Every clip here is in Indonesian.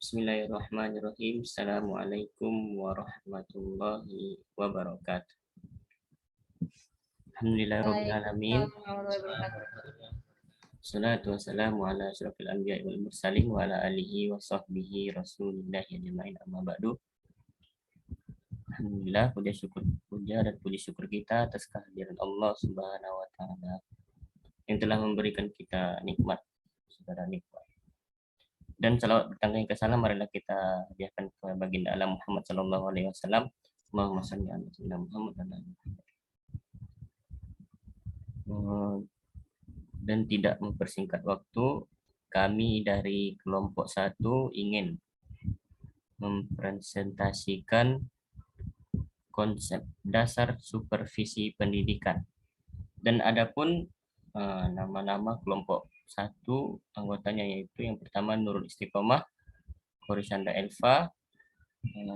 Bismillahirrahmanirrahim. Assalamualaikum warahmatullahi wabarakatuh. Alhamdulillahirrahmanirrahim. Salatu wassalamu ala asyrafil anbiya'i wal mursalin wa ala alihi wa sahbihi rasulillahi ajma'in, amma ba'du. Alhamdulillah, puja dan puji syukur kita atas kehadiran Allah Subhanahu wa taala yang telah memberikan kita nikmat, saudara nikmat. Dan salawat bertangga ke salam marilah kita hadiahkan ke baginda alam Muhammad sallallahu alaihi wasallam. Allahumma shalli ala sayyidina Muhammad dan ala dan tidak mempersingkat waktu, kami dari kelompok 1 ingin mempresentasikan konsep dasar supervisi pendidikan. Dan adapun nama-nama kelompok 1 anggotanya yaitu yang pertama Nurul Istiqomah, Korisanda Elva,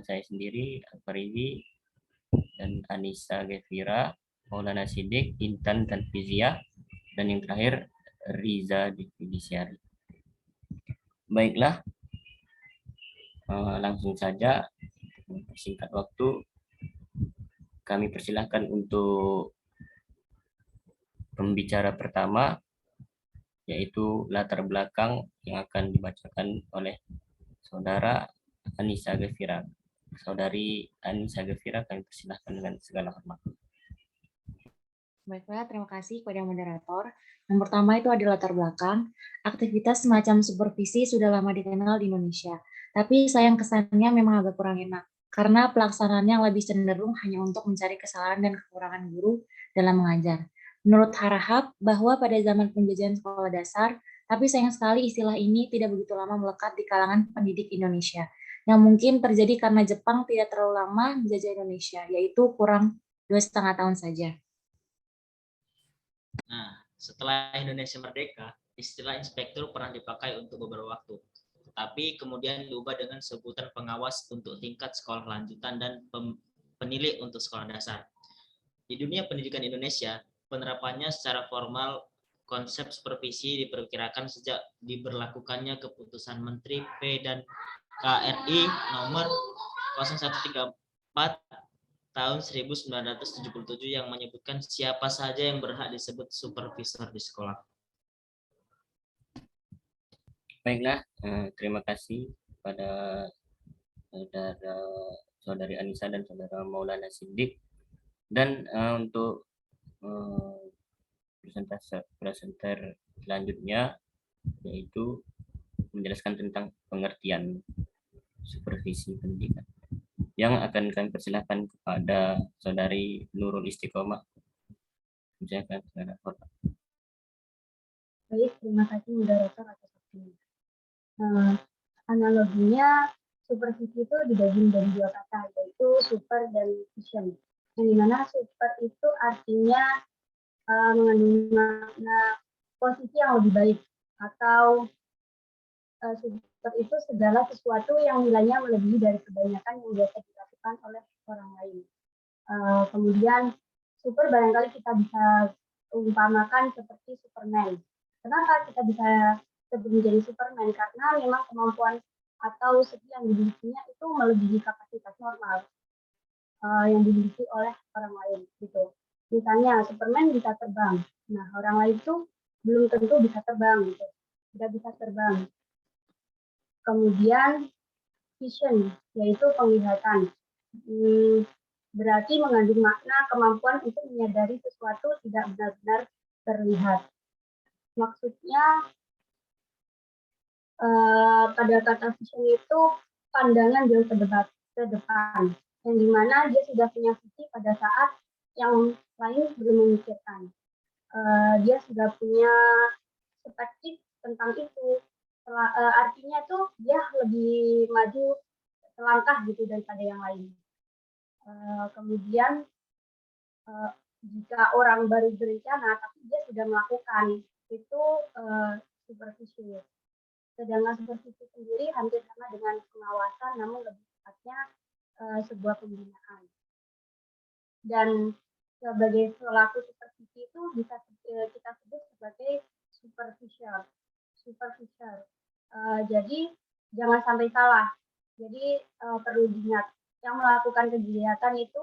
saya sendiri Al-Faridi, dan Anissa Gefira, Maulana Siddiq, Intan Tanfizia, dan yang terakhir Riza Dividisyari. Baiklah, langsung saja singkat waktu kami persilahkan untuk pembicara pertama, yaitu latar belakang yang akan dibacakan oleh saudara Anissa Gefira. Saudari Anissa Gefira, kami persilahkan dengan segala hormat. Baiklah, terima kasih kepada moderator. Yang pertama itu adalah latar belakang. Aktivitas semacam supervisi sudah lama dikenal di Indonesia, tapi sayang kesannya memang agak kurang enak, karena pelaksanaannya lebih cenderung hanya untuk mencari kesalahan dan kekurangan guru dalam mengajar. Menurut Harahap, bahwa pada zaman penjajahan sekolah dasar, tapi sayang sekali istilah ini tidak begitu lama melekat di kalangan pendidik Indonesia, yang mungkin terjadi karena Jepang tidak terlalu lama menjajah Indonesia, yaitu kurang 2,5 tahun saja. Nah, setelah Indonesia merdeka, istilah inspektur pernah dipakai untuk beberapa waktu. Tetapi kemudian diubah dengan sebutan pengawas untuk tingkat sekolah lanjutan dan penilai untuk sekolah dasar. Di dunia pendidikan Indonesia, penerapannya secara formal konsep supervisi diperkirakan sejak diberlakukannya keputusan Menteri P dan KRI nomor 0134 tahun 1977 yang menyebutkan siapa saja yang berhak disebut supervisor di sekolah. Baiklah, terima kasih kepada saudari Anissa dan saudara Maulana Siddiq. Dan untuk presenter selanjutnya yaitu menjelaskan tentang pengertian supervisi pendidikan, yang akan kami persilahkan kepada saudari Nurul Istiqomah. Silakan, saudara. Baik, terima kasih moderator atas waktunya. Analoginya supervisi itu dibagi menjadi 2 kata, yaitu super dan vision. Yang dimana super itu artinya mengandung makna posisi yang lebih baik, atau super itu segala sesuatu yang nilainya melebihi dari kebanyakan yang biasa dilakukan oleh orang lain. Kemudian super barangkali kita bisa umpamakan seperti Superman. Kenapa kita bisa sebut menjadi Superman? Karena memang kemampuan atau skill yang dimilikinya itu melebihi kapasitas normal yang dimiliki oleh orang lain, gitu. Misalnya Superman bisa terbang, nah orang lain itu belum tentu bisa terbang, gitu. Tidak bisa terbang. Kemudian vision, yaitu penglihatan. Berarti mengandung makna kemampuan untuk menyadari sesuatu tidak benar-benar terlihat. Maksudnya pada kata vision itu pandangan jauh ke depan, yang dimana dia sudah punya visi pada saat yang lain belum memikirkan. Dia sudah punya perspektif tentang itu. Artinya tuh dia lebih maju selangkah gitu daripada yang lain. Kemudian jika orang baru berencana tapi dia sudah melakukan, itu supervisi. Sedangkan supervisi sendiri hampir sama dengan pengawasan, namun lebih tepatnya sebuah pembinaan. Dan sebagai selaku supervisi itu bisa kita sebut sebagai supervisor. Jadi jangan sampai salah. Jadi perlu diingat yang melakukan kegiatan itu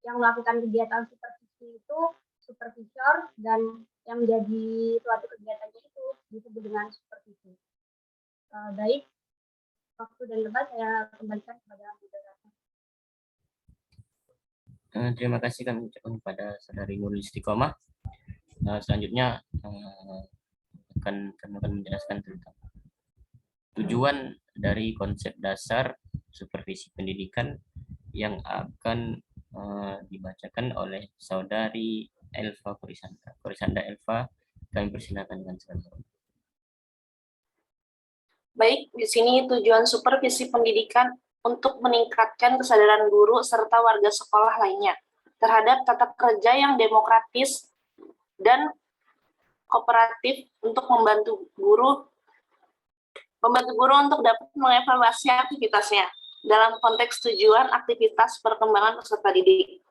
yang melakukan kegiatan supervisi itu supervisor, dan yang menjadi suatu kegiatannya itu disebut dengan supervisi. Baik, waktu dan tempat saya kembalikan kepada moderator. Terima kasih kami ucapkan kepada Saudari Nurul Istiqomah. Selanjutnya kami akan menjelaskan tentang tujuan dari konsep dasar supervisi pendidikan yang akan dibacakan oleh Saudari Elva Korisanda. Korisanda Elva, kami persilakan dengan segala hormat. Baik, di sini tujuan supervisi pendidikan untuk meningkatkan kesadaran guru serta warga sekolah lainnya terhadap tata kerja yang demokratis dan kooperatif untuk membantu guru untuk dapat mengevaluasi aktivitasnya dalam konteks tujuan aktivitas perkembangan peserta didik.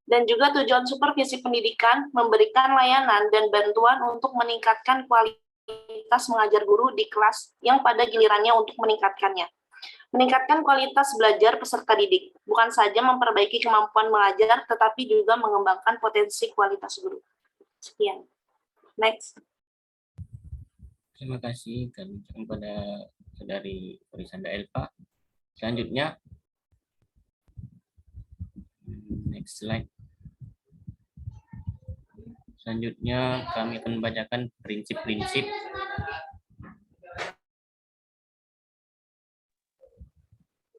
Dan juga tujuan supervisi pendidikan memberikan layanan dan bantuan untuk meningkatkan kualitas mengajar guru di kelas yang pada gilirannya untuk meningkatkannya. Meningkatkan kualitas belajar peserta didik, bukan saja memperbaiki kemampuan mengajar, tetapi juga mengembangkan potensi kualitas guru. Sekian. Next. Terima kasih kami ucapkan kepada Saudari Korisanda Elva. Selanjutnya, next slide. Selanjutnya kami akan membacakan prinsip-prinsip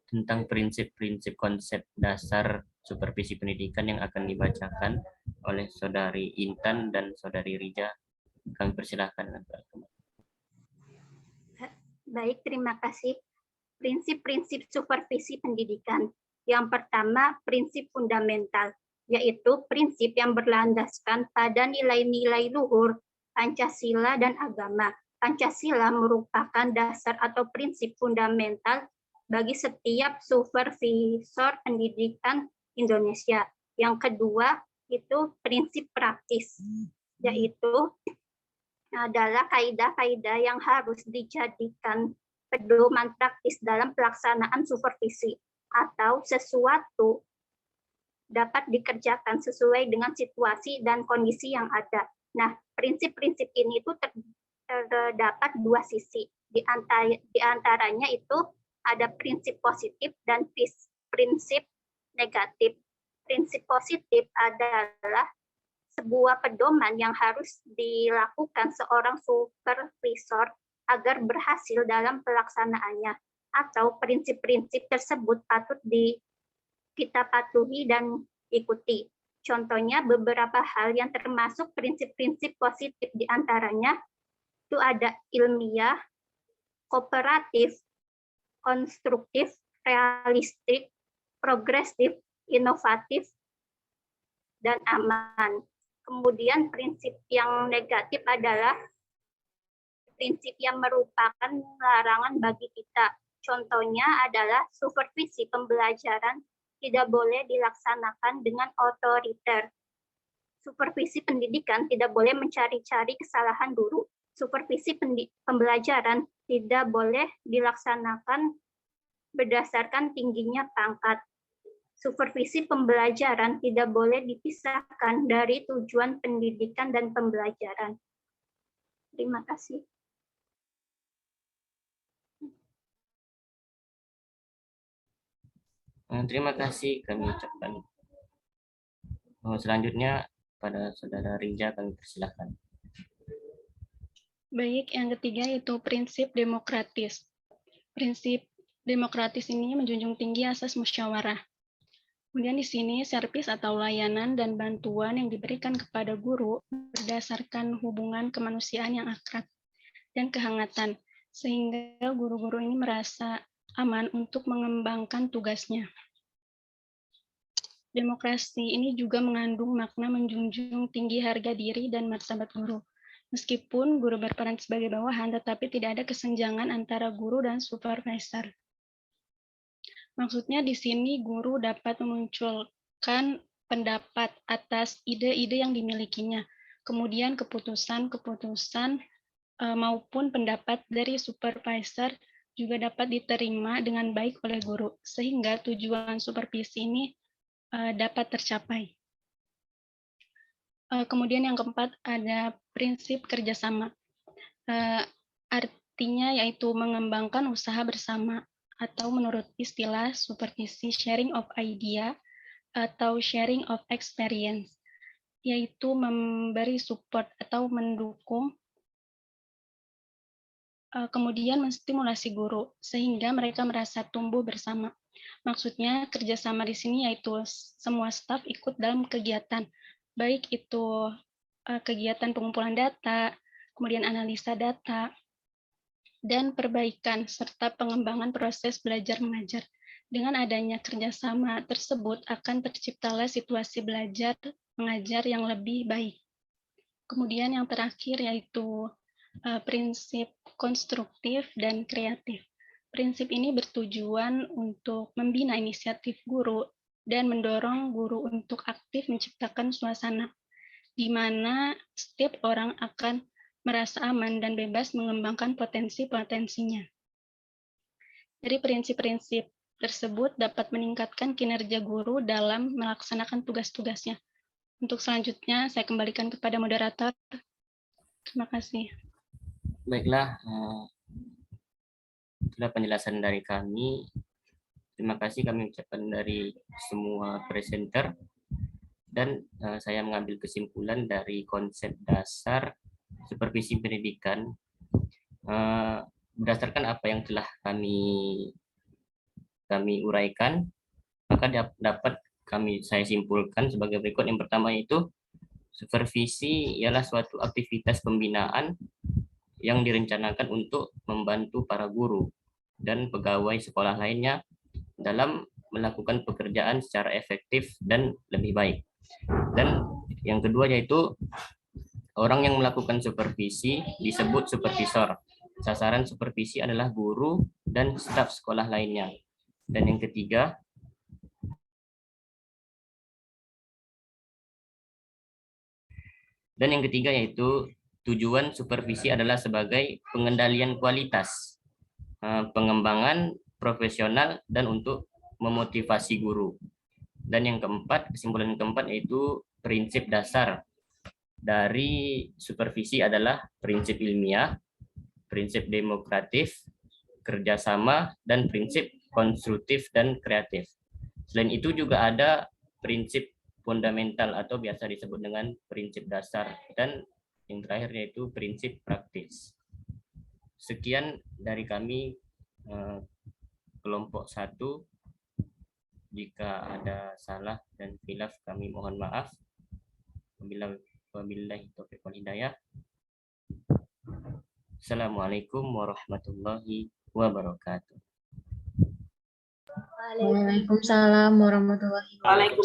tentang prinsip-prinsip konsep dasar supervisi pendidikan yang akan dibacakan oleh Saudari Intan dan Saudari Rija. Kami persilahkan. Baik, terima kasih. Prinsip-prinsip supervisi pendidikan. Yang pertama, prinsip fundamental, yaitu prinsip yang berlandaskan pada nilai-nilai luhur, Pancasila dan agama. Pancasila merupakan dasar atau prinsip fundamental bagi setiap supervisor pendidikan Indonesia. Yang kedua, itu prinsip praktis, yaitu adalah kaidah-kaidah yang harus dijadikan pedoman praktis dalam pelaksanaan supervisi, atau sesuatu dapat dikerjakan sesuai dengan situasi dan kondisi yang ada. Nah, prinsip-prinsip ini itu terdapat dua sisi. Di antaranya itu ada prinsip positif dan prinsip negatif. Prinsip positif adalah sebuah pedoman yang harus dilakukan seorang supervisor agar berhasil dalam pelaksanaannya, atau prinsip-prinsip tersebut patut kita patuhi dan ikuti. Contohnya beberapa hal yang termasuk prinsip-prinsip positif di antaranya itu ada ilmiah, kooperatif, konstruktif, realistik, progresif, inovatif, dan aman. Kemudian prinsip yang negatif adalah prinsip yang merupakan larangan bagi kita. Contohnya adalah supervisi pembelajaran tidak boleh dilaksanakan dengan otoriter. Supervisi pendidikan tidak boleh mencari-cari kesalahan guru. Supervisi pembelajaran tidak boleh dilaksanakan berdasarkan tingginya pangkat. Supervisi pembelajaran tidak boleh dipisahkan dari tujuan pendidikan dan pembelajaran. Terima kasih. Terima kasih kami ucapkan. Selanjutnya pada Saudara Rija kami persilahkan. Baik, yang ketiga yaitu prinsip demokratis. Prinsip demokratis ini menjunjung tinggi asas musyawarah. Kemudian di sini servis atau layanan dan bantuan yang diberikan kepada guru berdasarkan hubungan kemanusiaan yang akrab dan kehangatan, sehingga guru-guru ini merasa aman untuk mengembangkan tugasnya. Demokrasi ini juga mengandung makna menjunjung tinggi harga diri dan martabat guru. Meskipun guru berperan sebagai bawahan, tetapi tidak ada kesenjangan antara guru dan supervisor. Maksudnya di sini guru dapat memunculkan pendapat atas ide-ide yang dimilikinya. Kemudian keputusan-keputusan maupun pendapat dari supervisor juga dapat diterima dengan baik oleh guru, sehingga tujuan supervisi ini dapat tercapai. Kemudian yang keempat ada prinsip kerjasama. Artinya yaitu mengembangkan usaha bersama, atau menurut istilah supervisi sharing of idea atau sharing of experience, yaitu memberi support atau mendukung, kemudian menstimulasi guru sehingga mereka merasa tumbuh bersama. Maksudnya kerjasama di sini yaitu semua staf ikut dalam kegiatan, baik itu kegiatan pengumpulan data, kemudian analisa data, dan perbaikan serta pengembangan proses belajar mengajar. Dengan adanya kerjasama tersebut akan terciptalah situasi belajar mengajar yang lebih baik. Kemudian yang terakhir yaitu prinsip konstruktif dan kreatif. Prinsip ini bertujuan untuk membina inisiatif guru dan mendorong guru untuk aktif menciptakan suasana di mana setiap orang akan merasa aman dan bebas mengembangkan potensi-potensinya. Dari prinsip-prinsip tersebut dapat meningkatkan kinerja guru dalam melaksanakan tugas-tugasnya. Untuk selanjutnya, saya kembalikan kepada moderator. Terima kasih. Baiklah, itulah penjelasan dari kami. Terima kasih kami ucapkan dari semua presenter. Dan saya mengambil kesimpulan dari konsep dasar supervisi pendidikan berdasarkan apa yang telah kami uraikan, maka dapat saya simpulkan sebagai berikut. Yang pertama itu supervisi ialah suatu aktivitas pembinaan yang direncanakan untuk membantu para guru dan pegawai sekolah lainnya dalam melakukan pekerjaan secara efektif dan lebih baik. Dan yang kedua yaitu orang yang melakukan supervisi disebut supervisor. Sasaran supervisi adalah guru dan staf sekolah lainnya. Dan yang ketiga, yaitu tujuan supervisi adalah sebagai pengendalian kualitas, pengembangan profesional, dan untuk memotivasi guru. Dan yang keempat, kesimpulan keempat yaitu prinsip dasar dari supervisi adalah prinsip ilmiah, prinsip demokratif, kerjasama, dan prinsip konstruktif dan kreatif. Selain itu juga ada prinsip fundamental atau biasa disebut dengan prinsip dasar, dan yang terakhir yaitu prinsip praktis. Sekian dari kami kelompok 1. Jika ada salah dan khilaf kami mohon maaf. Wabillahi taufiq wal hidayah. Assalamualaikum warahmatullahi wabarakatuh. Waalaikumsalam warahmatullahi wabarakatuh.